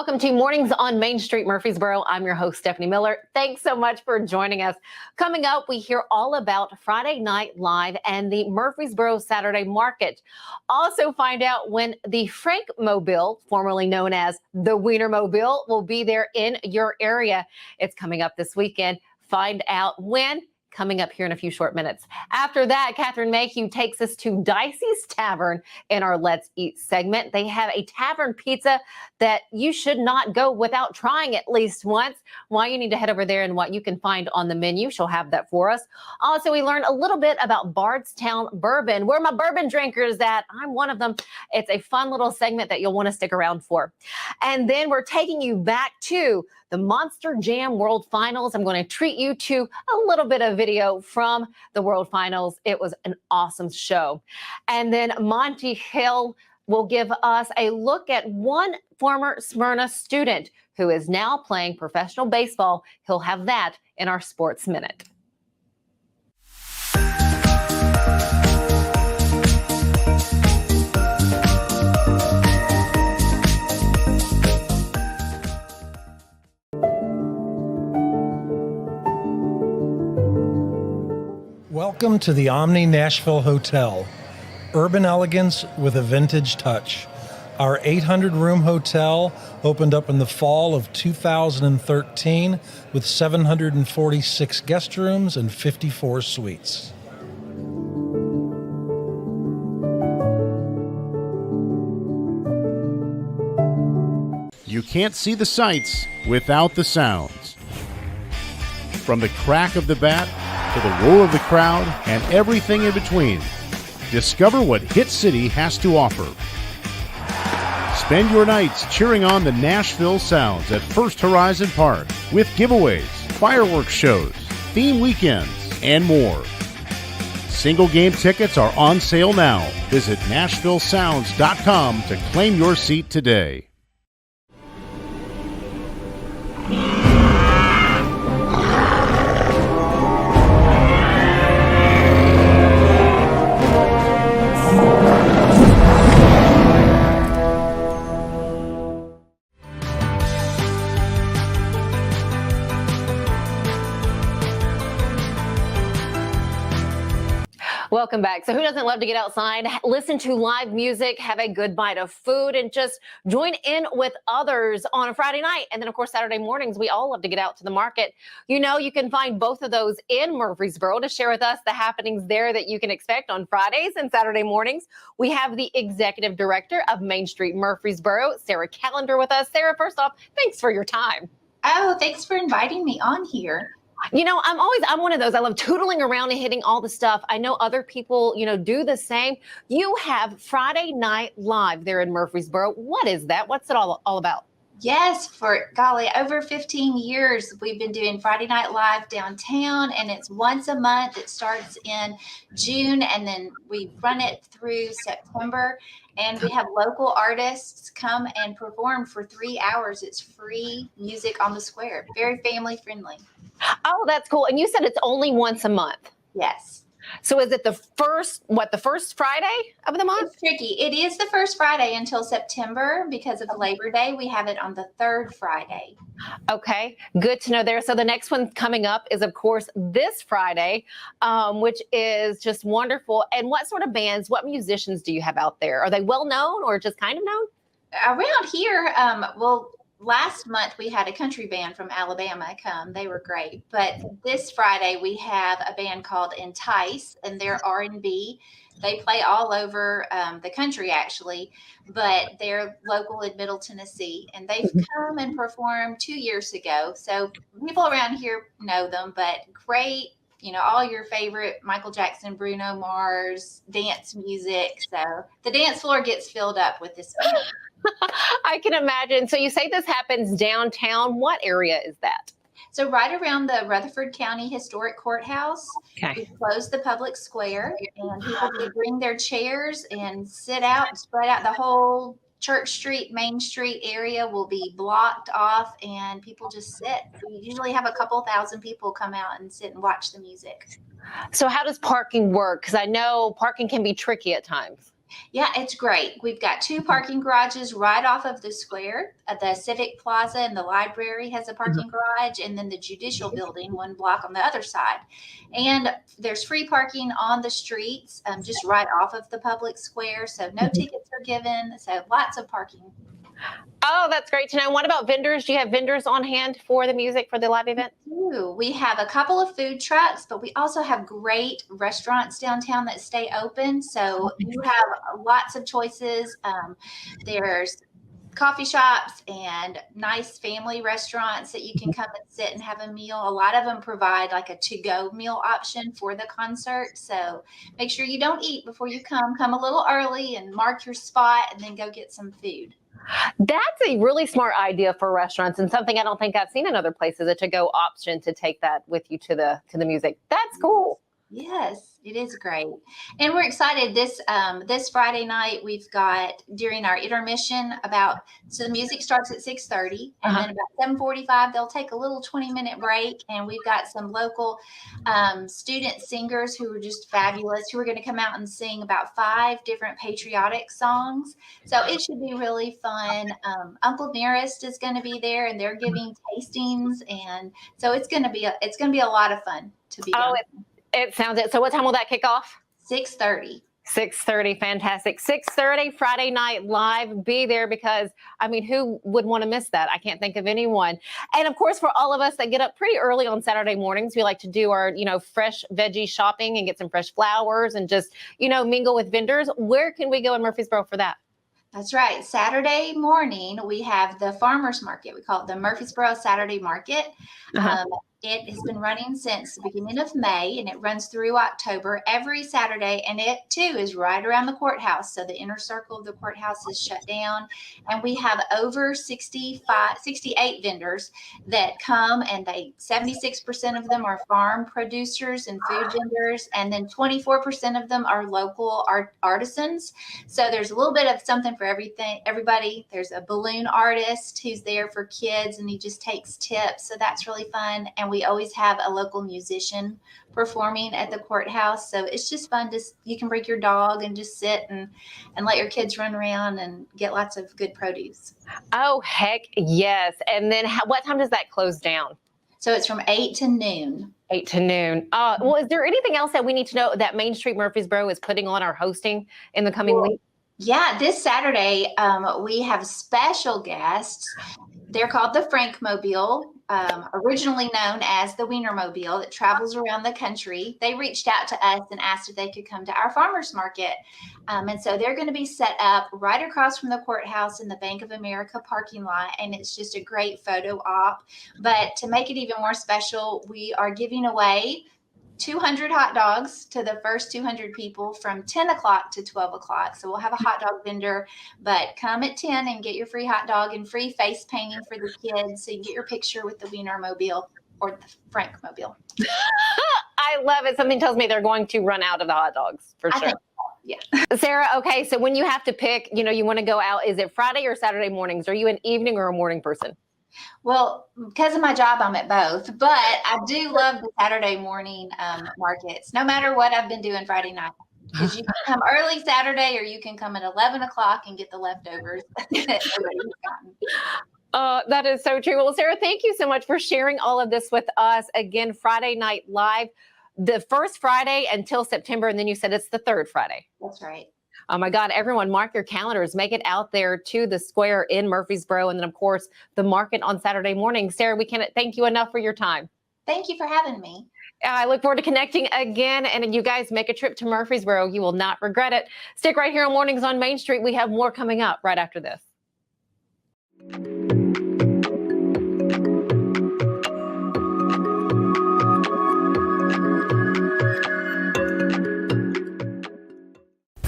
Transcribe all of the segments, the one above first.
Welcome to Mornings on Main Street Murfreesboro. I'm your host, Stefanie Miller. Thanks so much for joining us. Coming up, we hear all about Friday Night Live and the Murfreesboro Saturday Market. Also find out when the Frank Mobile, formerly known as the Wiener Mobile, will be there in your area. It's coming up this weekend. Find out when. Coming up here in a few short minutes. After that, Catherine Mayhew takes us to Dicey's Tavern in our Let's Eat segment. They have a tavern pizza that you should not go without trying at least once. Why you need to head over there and what you can find on the menu. She'll have that for us. Also, we learned a little bit about Bardstown Bourbon. Where my bourbon drinkers at? I'm one of them. It's a fun little segment that you'll want to stick around for. And then we're taking you back to the Monster Jam World Finals. I'm going to treat you to a little bit of video from the World Finals. It was an awesome show. And then Monte Hale will give us a look at one former Smyrna student who is now playing professional baseball. He'll have that in our Sports Minute. Welcome to the Omni Nashville Hotel. Urban elegance with a vintage touch. Our 800-room hotel opened up in the fall of 2013 with 746 guest rooms and 54 suites. You can't see the sights without the sounds. From the crack of the bat to the roar of the crowd and everything in between, discover what Hit City has to offer. Spend your nights cheering on the Nashville Sounds at First Horizon Park with giveaways, fireworks shows, theme weekends, and more. Single game tickets are on sale now. Visit NashvilleSounds.com to claim your seat today. Welcome back. So who doesn't love to get outside, listen to live music, have a good bite of food, and just join in with others on a Friday night? And then, of course, Saturday mornings, we all love to get out to the market. You know, you can find both of those in Murfreesboro. To share with us the happenings there that you can expect on Fridays and Saturday mornings, we have the Executive Director of Main Street Murfreesboro, Sarah Callender, with us. Sarah, first off, thanks for your time. Oh, thanks for inviting me on here. You know, I'm one of those. I love tootling around and hitting all the stuff. I know other people, do the same. You have Friday Night Live there in Murfreesboro. What is that? What's it all about? Yes, for golly, over 15 years, we've been doing Friday Night Live downtown, and it's once a month. It starts in June, and then we run it through September. And we have local artists come and perform for 3 hours. It's free music on the square. Very family friendly. Oh, that's cool. And you said it's only once a month. Yes. So is it the first Friday of the month? It's tricky. It is the first Friday until September because of Labor Day. We have it on the third Friday. Okay, good to know there. So the next one coming up is, of course, this Friday, which is just wonderful. And what sort of bands, what musicians do you have out there? Are they well known or just kind of known? Around here, last month we had a country band from Alabama come. They were great. But this Friday we have a band called Entice, and they're R&B. They play all over the country, actually, but they're local in Middle Tennessee. And they've come and performed 2 years ago. So people around here know them, but great, all your favorite Michael Jackson, Bruno Mars, dance music. So the dance floor gets filled up with this band. I can imagine. So you say this happens downtown. What area is that? So right around the Rutherford County Historic Courthouse, Okay. we close the public square, and people can bring their chairs and sit out and spread out. The whole Church Street, Main Street area will be blocked off, and people just sit. We usually have a couple thousand people come out and sit and watch the music. So how does parking work? Because I know parking can be tricky at times. Yeah, it's great. We've got 2 parking garages right off of the square. The Civic Plaza and the library has a parking garage, and then the Judicial Building 1 block on the other side. And there's free parking on the streets, just right off of the public square. So no tickets are given. So lots of parking. Oh, that's great to know. What about vendors? Do you have vendors on hand for the music for the live event? We have a couple of food trucks, but we also have great restaurants downtown that stay open. So you have lots of choices. There's coffee shops and nice family restaurants that you can come and sit and have a meal. A lot of them provide like a to-go meal option for the concert. So make sure you don't eat before you come. Come a little early and mark your spot and then go get some food. That's a really smart idea for restaurants, and something I don't think I've seen in other places, a to-go option to take that with you to the music. That's cool. Yes, it is great. And we're excited this Friday night. We've got, during our intermission, so the music starts at 6:30, and then about 7:45 they'll take a little 20-minute break, and we've got some local student singers who are just fabulous, who are going to come out and sing about 5 different patriotic songs. So it should be really fun. Uncle Nearest is going to be there, and they're giving tastings, and so it's going to be a lot of fun to be done. It sounds it. So what time will that kick off? 6:30. 6:30, fantastic. 6:30 Friday Night Live. Be there, because I mean, who would want to miss that? I can't think of anyone. And of course, for all of us that get up pretty early on Saturday mornings, we like to do our, fresh veggie shopping and get some fresh flowers and just, mingle with vendors. Where can we go in Murfreesboro for that? That's right. Saturday morning, we have the farmers market. We call it the Murfreesboro Saturday Market. It has been running since the beginning of May, and it runs through October every Saturday. And it, too, is right around the courthouse. So the inner circle of the courthouse is shut down. And we have over 68 vendors that come, and 76% of them are farm producers and food vendors. And then 24% of them are local artisans. So there's a little bit of something for everybody. There's a balloon artist who's there for kids, and he just takes tips. So that's really fun. And we always have a local musician performing at the courthouse. So it's just fun. You can bring your dog and just sit and let your kids run around and get lots of good produce. Oh, heck yes. And then what time does that close down? So it's from 8 to noon. 8 to noon. Well, is there anything else that we need to know that Main Street Murfreesboro is putting on or hosting in the coming week? Yeah, this Saturday, we have special guests. They're called the Frankmobile, originally known as the Wienermobile, that travels around the country. They reached out to us and asked if they could come to our farmers market. And so they're going to be set up right across from the courthouse in the Bank of America parking lot. And it's just a great photo op. But to make it even more special, we are giving away 200 hot dogs to the first 200 people from 10 o'clock to 12 o'clock. So we'll have a hot dog vendor, but come at 10 and get your free hot dog and free face painting for the kids. So you can get your picture with the Wienermobile or the Frankmobile. I love it. Something tells me they're going to run out of the hot dogs for sure. Yeah. Sarah, okay, so when you have to pick, you want to go out, is it Friday or Saturday mornings? Are you an evening or a morning person? Well, because of my job, I'm at both, but I do love the Saturday morning markets, no matter what I've been doing Friday night. Because you can come early Saturday, or you can come at 11 o'clock and get the leftovers. That is so true. Well, Sarah, thank you so much for sharing all of this with us. Again, Friday Night Live, the first Friday until September, and then you said it's the third Friday. That's right. Oh my God, everyone mark your calendars, make it out there to the square in Murfreesboro. And then of course, the market on Saturday morning. Sarah, we can't thank you enough for your time. Thank you for having me. I look forward to connecting again. And you guys make a trip to Murfreesboro. You will not regret it. Stick right here on Mornings on Main Street. We have more coming up right after this.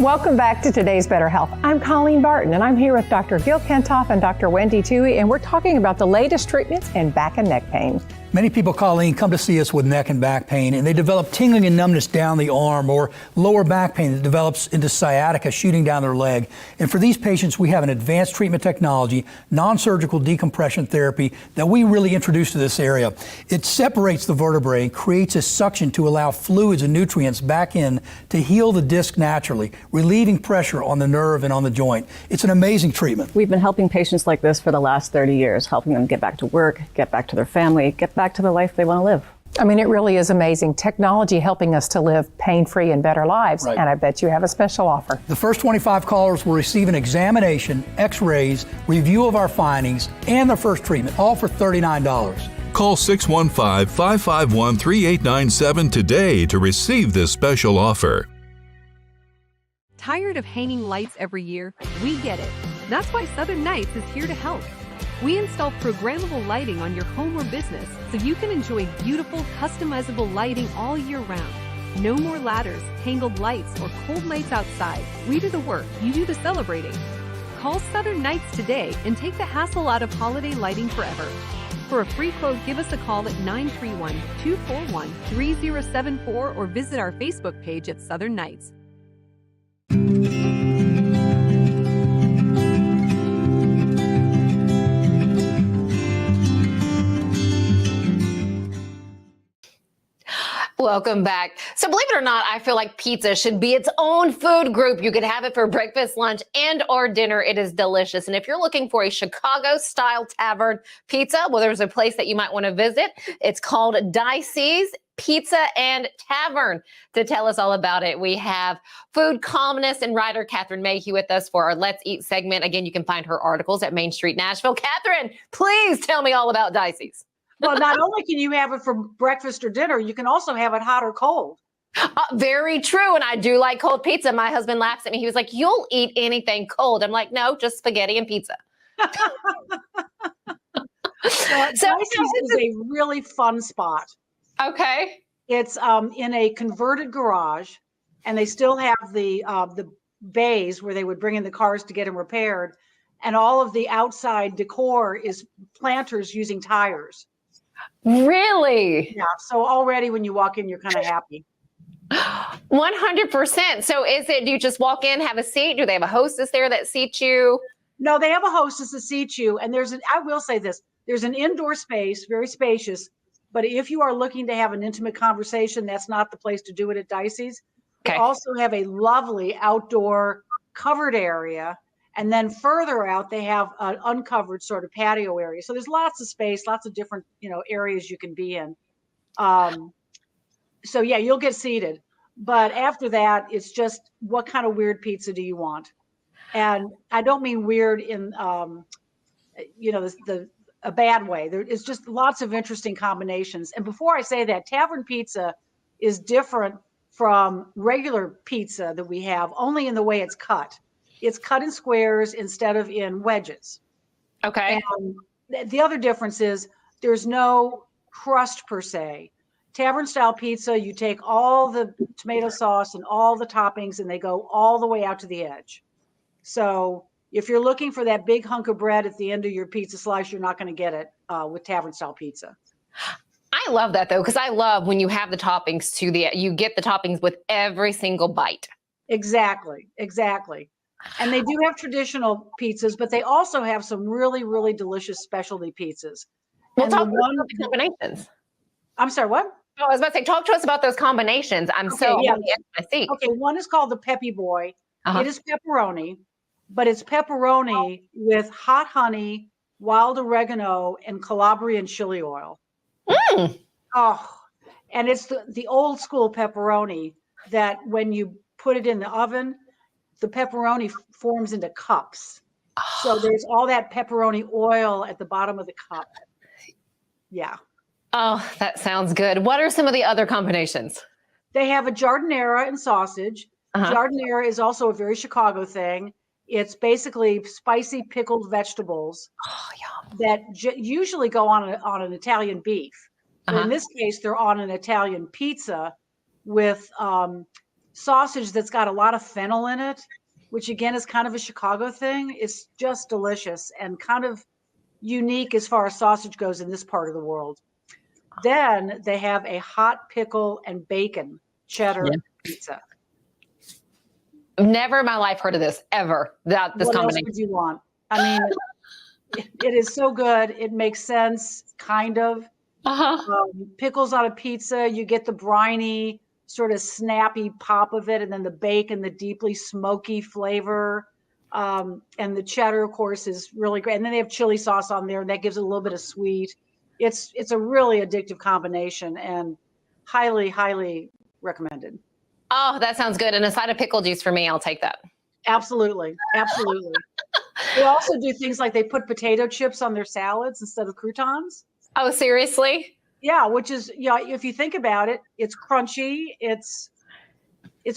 Welcome back to Today's Better Health. I'm Colleen Barton, and I'm here with Dr. Gil Kentoff and Dr. Wendy Toohey, and we're talking about the latest treatments in back and neck pain. Many people, Colleen, come to see us with neck and back pain, and they develop tingling and numbness down the arm or lower back pain that develops into sciatica shooting down their leg. And for these patients, we have an advanced treatment technology, non-surgical decompression therapy that we really introduced to this area. It separates the vertebrae and creates a suction to allow fluids and nutrients back in to heal the disc naturally, relieving pressure on the nerve and on the joint. It's an amazing treatment. We've been helping patients like this for the last 30 years, helping them get back to work, get back to their family, get back to the life they want to live. I mean, it really is amazing. Technology helping us to live pain-free and better lives. Right. And I bet you have a special offer. The first 25 callers will receive an examination, x-rays, review of our findings, and their first treatment, all for $39. Call 615-551-3897 today to receive this special offer. Tired of hanging lights every year? We get it. That's why Southern Nights is here to help. We install programmable lighting on your home or business so you can enjoy beautiful, customizable lighting all year round. No more ladders, tangled lights, or cold nights outside. We do the work, you do the celebrating. Call Southern Nights today and take the hassle out of holiday lighting forever. For a free quote, give us a call at 931-241-3074 or visit our Facebook page at Southern Nights. Welcome back. So believe it or not, I feel like pizza should be its own food group. You could have it for breakfast, lunch, and or dinner. It is delicious. And if you're looking for a Chicago-style tavern pizza, well, there's a place that you might want to visit. It's called Dicey's Pizza and Tavern. To tell us all about it, we have food columnist and writer Catherine Mayhew with us for our Let's Eat segment. Again, you can find her articles at Main Street Nashville. Catherine, please tell me all about Dicey's. Well, not only can you have it for breakfast or dinner, you can also have it hot or cold. Very true. And I do like cold pizza. My husband laughs at me. He was like, "You'll eat anything cold." I'm like, "No, just spaghetti and pizza." Dicey's is a really fun spot. Okay. It's in a converted garage, and they still have the bays where they would bring in the cars to get them repaired. And all of the outside decor is planters using tires. Really? Yeah. So already when you walk in, you're kind of happy. 100%. So do you just walk in, have a seat? Do they have a hostess there that seats you? No, they have a hostess that seats you. And I will say this, there's an indoor space, very spacious, but if you are looking to have an intimate conversation, that's not the place to do it at Dicey's. Okay. They also have a lovely outdoor covered area. And then further out, they have an uncovered sort of patio area. So there's lots of space, lots of different, areas you can be in. So yeah, you'll get seated. But after that, it's just, what kind of weird pizza do you want? And I don't mean weird in, a bad way. There is just lots of interesting combinations. And before I say that, tavern pizza is different from regular pizza that we have, only in the way it's cut. It's cut in squares instead of in wedges. Okay. And the other difference is there's no crust per se. Tavern style pizza, you take all the tomato sauce and all the toppings and they go all the way out to the edge. So if you're looking for that big hunk of bread at the end of your pizza slice, you're not going to get it with tavern style pizza. I love that though, because I love when you have the toppings you get the toppings with every single bite. Exactly. And they do have traditional pizzas, but they also have some really, really delicious specialty pizzas. Well, talk to us about the combinations. I'm sorry, what? Oh, I was about to say, talk to us about those combinations. I see. Okay, one is called the Peppy Boy. It is pepperoni, but it's pepperoni with hot honey, wild oregano, and Calabrian chili oil. Oh, and it's the old school pepperoni that when you put it in the oven, the pepperoni forms into cups. So there's all that pepperoni oil at the bottom of the cup. Yeah. Oh, that sounds good. What are some of the other combinations? They have a giardiniera and sausage. Giardiniera is also a very Chicago thing. It's basically spicy pickled vegetables that usually go on an Italian beef. But in this case, they're on an Italian pizza with sausage that's got a lot of fennel in it, which again is kind of a Chicago thing. It's just delicious and kind of unique as far as sausage goes in this part of the world. Then they have a hot pickle and bacon cheddar pizza. Never in my life heard of this, ever. This what combination. Else would you want? I mean, it is so good. It makes sense, kind of. Pickles on a pizza, you get the briny, sort of snappy pop of it, and then the bacon, the deeply smoky flavor. And the cheddar, of course, is really great. And then they have chili sauce on there, and that gives it a little bit of sweet. It's a really addictive combination, and highly, highly recommended. Oh, that sounds good. And a side of pickle juice for me, I'll take that. Absolutely. Absolutely. They also do things like they put potato chips on their salads instead of croutons. Oh, seriously? Yeah, which is, if you think about it, it's crunchy. It's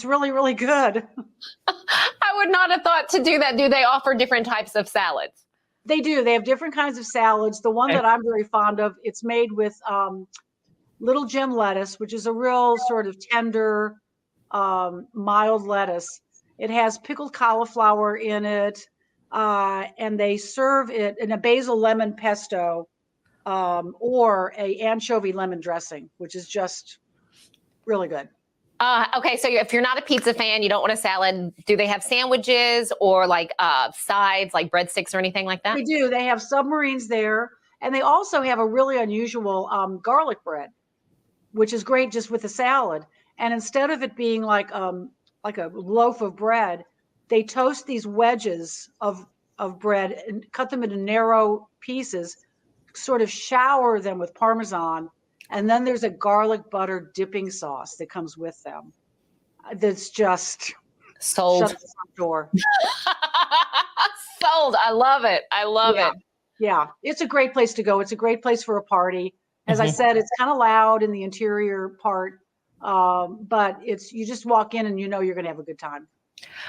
really, really good. I would not have thought to do that. Do they offer different types of salads? They do. They have different kinds of salads. The one that I'm very fond of, it's made with little gem lettuce, which is a real sort of tender, mild lettuce. It has pickled cauliflower in it, and they serve it in a basil lemon pesto or a anchovy lemon dressing, which is just really good. Okay, so if you're not a pizza fan, you don't want a salad, do they have sandwiches or like sides, like breadsticks or anything like that? They do. They have submarines there, and they also have a really unusual garlic bread, which is great just with a salad. And instead of it being like a loaf of bread, they toast these wedges of bread and cut them into narrow pieces, sort of shower them with Parmesan. And then there's a garlic butter dipping sauce that comes with them. That's just sold. Shut the front door. Sold. I love it. I love it. Yeah, it's a great place to go. It's a great place for a party. As I said, it's kind of loud in the interior part, but you just walk in and you're going to have a good time.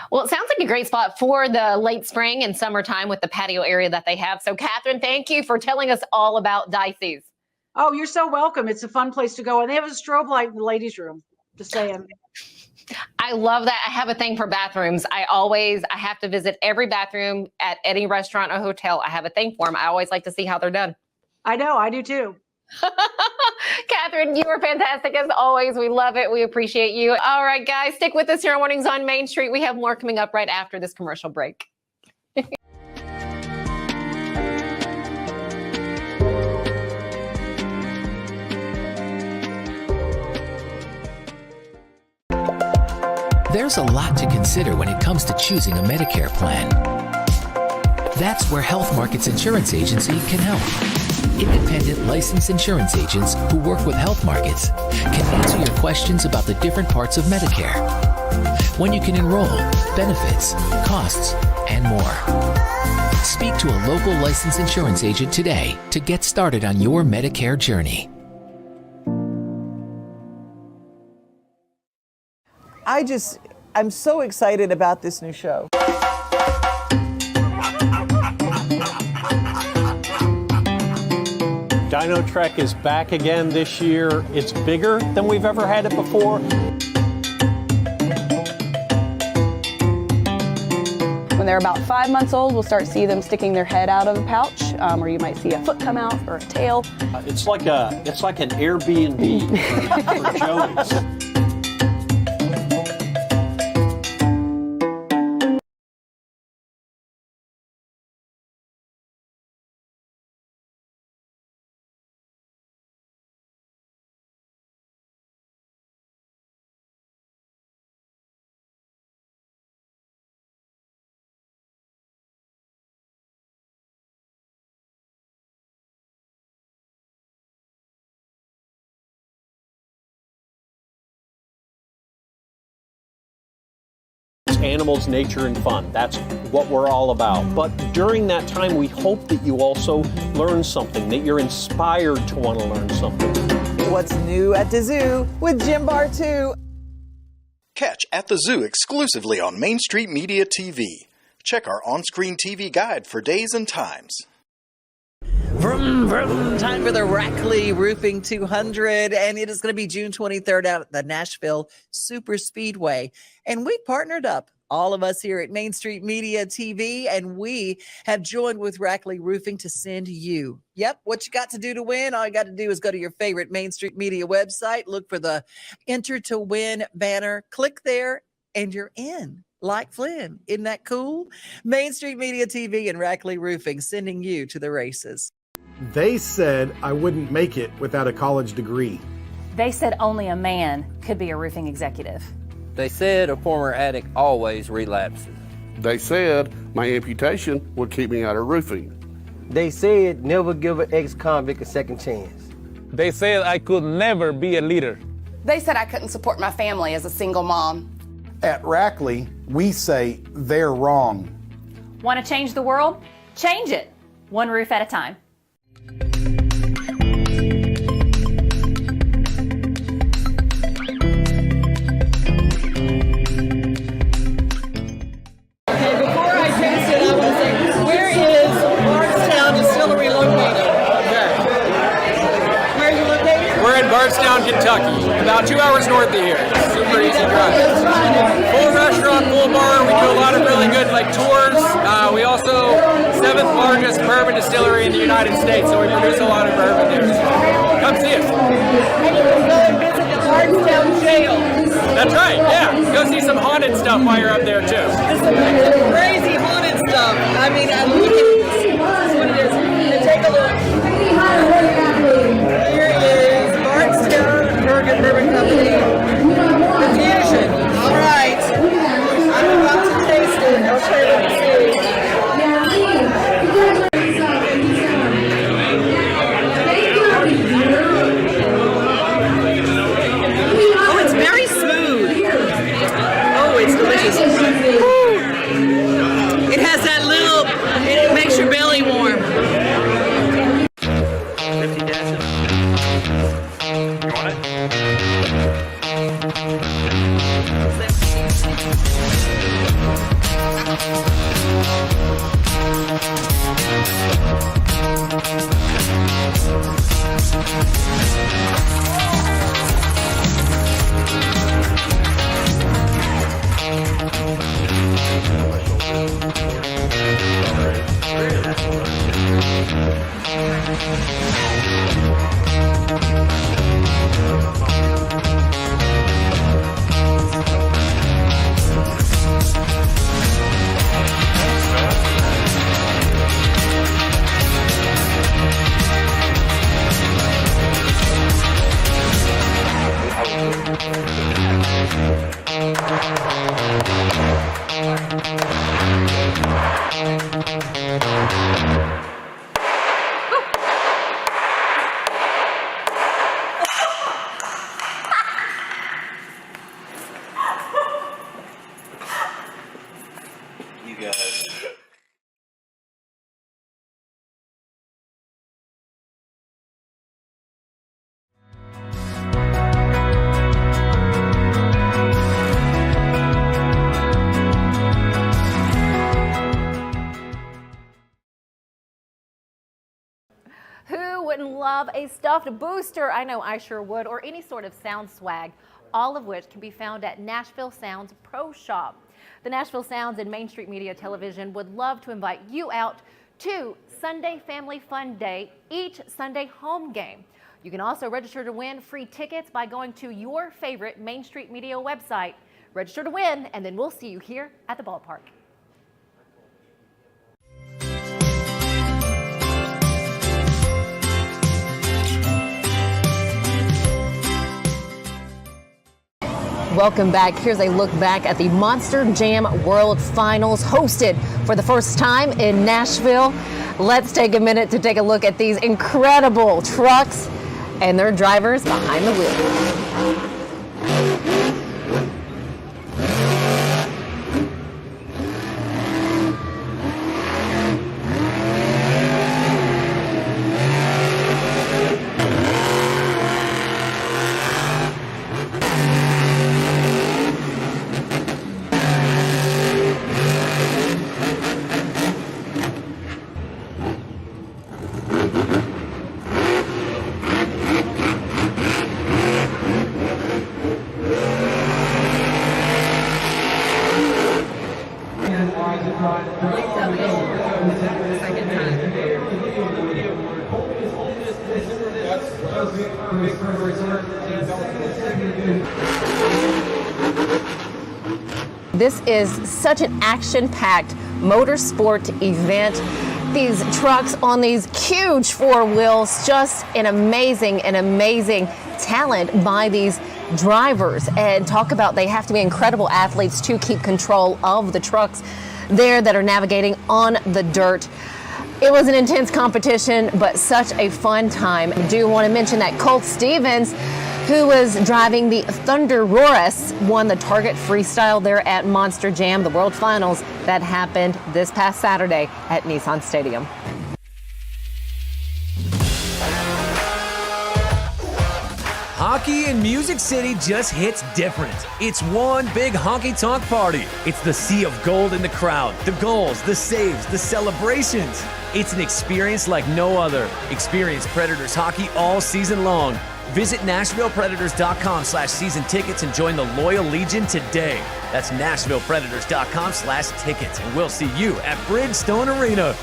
Well, it sounds like a great spot for the late spring and summertime with the patio area that they have. So, Catherine, thank you for telling us all about Dicey's. Oh, you're so welcome. It's a fun place to go. And they have a strobe light in the ladies' room, just saying. I love that. I have a thing for bathrooms. I have to visit every bathroom at any restaurant or hotel. I have a thing for them. I always like to see how they're done. I know. I do too. Catherine, you were fantastic as always. We love it. We appreciate you. All right, guys, stick with us here on Mornings on Main Street. We have more coming up right after this commercial break. There's a lot to consider when it comes to choosing a Medicare plan. That's where Health Markets Insurance Agency can help. Independent licensed insurance agents who work with Health Markets can answer your questions about the different parts of Medicare, when you can enroll, benefits, costs, and more. Speak to a local licensed insurance agent today to get started on your Medicare journey. I'm so excited about this new show. Dino Trek is back again this year. It's bigger than we've ever had it before. When they're about 5 months old, we'll start seeing them sticking their head out of a pouch, or you might see a foot come out or a tail. It's like an Airbnb for Joey's. Animals, nature, and fun. That's what we're all about. But during that time, we hope that you also learn something, that you're inspired to want to learn something. What's new at the zoo with Jim Bar 2. Catch At the Zoo exclusively on Main Street Media TV. Check our on-screen TV guide for days and times. Vroom, vroom. Time for the Rackley Roofing 200, and it is going to be June 23rd out at the Nashville Super Speedway. And we partnered up all of us here at Main Street Media TV, and we have joined with Rackley Roofing to send you. Yep, what you got to do to win? All you got to do is go to your favorite Main Street Media website, look for the Enter to Win banner, click there, and you're in. Like Flynn. Isn't that cool? Main Street Media TV and Rackley Roofing sending you to the races. They said I wouldn't make it without a college degree. They said only a man could be a roofing executive. They said a former addict always relapses. They said my amputation would keep me out of roofing. They said never give an ex-convict a second chance. They said I could never be a leader. They said I couldn't support my family as a single mom. At Rackley, we say they're wrong. Want to change the world? Change it, one roof at a time. Before I taste it, I want to say, where is Bardstown Distillery located? Where is it located? We're in Bardstown, Kentucky, about 2 hours north of here. Super easy drive. Full restaurant, full bar. We do a lot of really good tours. We also 7th largest bourbon distillery in the United States, so we produce a lot of bourbon there. Come see us. And you can go and visit the Bardstown jail. That's right, yeah. Go see some haunted stuff while you're up there too. Some crazy haunted stuff. I mean, look at this. This is what it is. And take a look. Here is Bardstown Bourbon Company. Confusion. All right. I'm about to taste it. Okay, let's see. Oh, it's very smooth. Oh, it's delicious. It has that little, it makes your belly warm. 50 dashes. You want it? You guys. Who wouldn't love a stuffed booster? I know I sure would, or any sort of sound swag, all of which can be found at Nashville Sounds Pro Shop. The Nashville Sounds and Main Street Media Television would love to invite you out to Sunday Family Fun Day, each Sunday home game. You can also register to win free tickets by going to your favorite Main Street Media website. Register to win, and then we'll see you here at the ballpark. Welcome back. Here's a look back at the Monster Jam World Finals, hosted for the first time in Nashville. Let's take a minute to take a look at these incredible trucks and their drivers behind the wheel. This is such an action-packed motorsport event. These trucks on these huge four wheels, just an amazing talent by these drivers. And talk about they have to be incredible athletes to keep control of the trucks there that are navigating on the dirt. It was an intense competition, but such a fun time. I do want to mention that Colt Stevens, who was driving the Thunder Roarus, won the Target Freestyle there at Monster Jam, the World Finals that happened this past Saturday at Nissan Stadium. Hockey in Music City just hits different. It's one big honky-tonk party. It's the sea of gold in the crowd, the goals, the saves, the celebrations. It's an experience like no other. Experience Predators hockey all season long. Visit NashvillePredators.com/season tickets and join the Loyal Legion today. That's NashvillePredators.com/tickets, and we'll see you at Bridgestone Arena.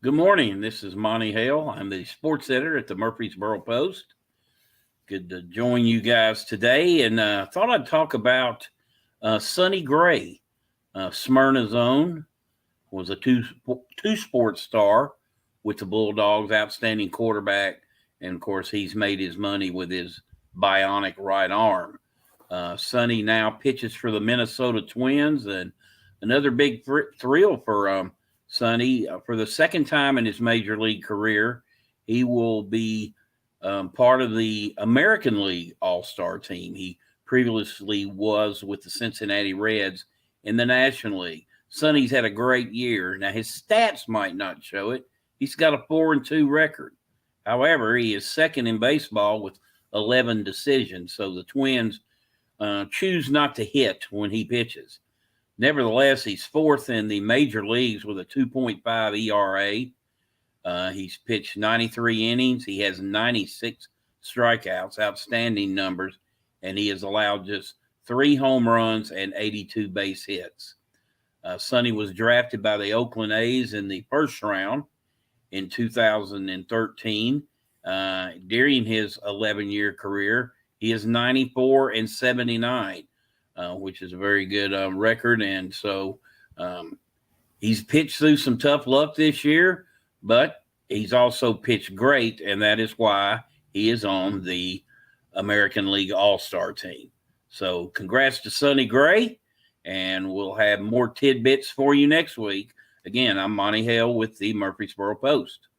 Good morning. This is Monte Hale. I'm the sports editor at the Murfreesboro Post. Good to join you guys today, and thought I'd talk about Sonny Gray. Smyrna's own, was a two-sport star with the Bulldogs, outstanding quarterback, and of course he's made his money with his bionic right arm. Sonny now pitches for the Minnesota Twins, and another big thrill for Sonny. For the second time in his major league career, he will be part of the American League All-Star team. He previously was with the Cincinnati Reds in the National League. Sonny's had a great year. Now, his stats might not show it. He's got a 4-2 record. However, he is second in baseball with 11 decisions, so the Twins choose not to hit when he pitches. Nevertheless, he's fourth in the major leagues with a 2.5 ERA. He's pitched 93 innings. He has 96 strikeouts, outstanding numbers, and he has allowed just 3 home runs and 82 base hits. Sonny was drafted by the Oakland A's in the first round in 2013. During his 11-year career, he is 94-79, which is a very good record. And so he's pitched through some tough luck this year, but he's also pitched great, and that is why he is on the American League All-Star team. So congrats to Sonny Gray, and we'll have more tidbits for you next week. Again, I'm Monte Hale with the Murfreesboro Post.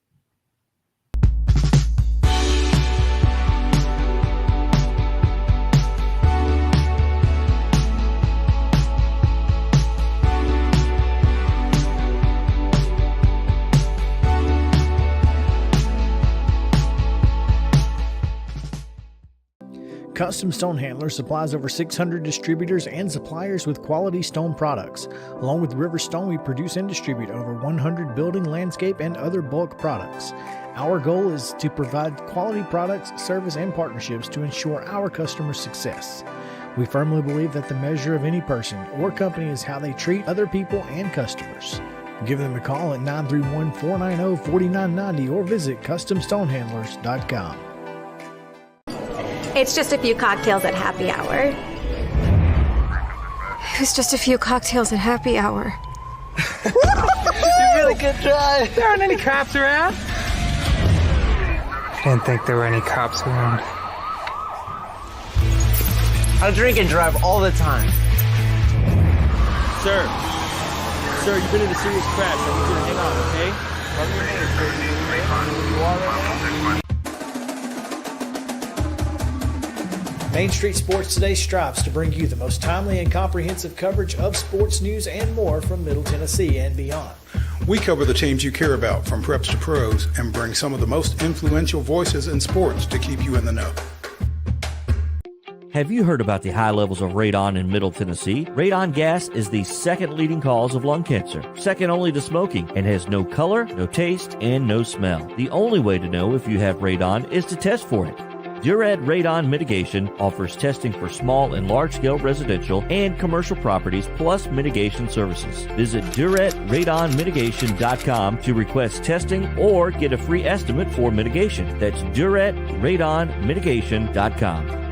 Custom Stone Handler supplies over 600 distributors and suppliers with quality stone products. Along with River Stone, we produce and distribute over 100 building, landscape, and other bulk products. Our goal is to provide quality products, service, and partnerships to ensure our customers' success. We firmly believe that the measure of any person or company is how they treat other people and customers. Give them a call at 931-490-4990 or visit CustomStonehandlers.com. It's just a few cocktails at happy hour. It's just a few cocktails at happy hour. You really good try. There aren't any cops around. Didn't think there were any cops around. I drink and drive all the time. Sir, you've been in a serious crash. I need you to hang on, okay? Tell me your name, sir. Where you are right now? Main Street Sports Today strives to bring you the most timely and comprehensive coverage of sports news and more from Middle Tennessee and beyond. We cover the teams you care about from preps to pros and bring some of the most influential voices in sports to keep you in the know. Have you heard about the high levels of radon in Middle Tennessee? Radon gas is the second leading cause of lung cancer, second only to smoking, and has no color, no taste, and no smell. The only way to know if you have radon is to test for it. Duret Radon Mitigation offers testing for small and large-scale residential and commercial properties, plus mitigation services. Visit DuretRadonMitigation.com to request testing or get a free estimate for mitigation. That's DuretRadonMitigation.com.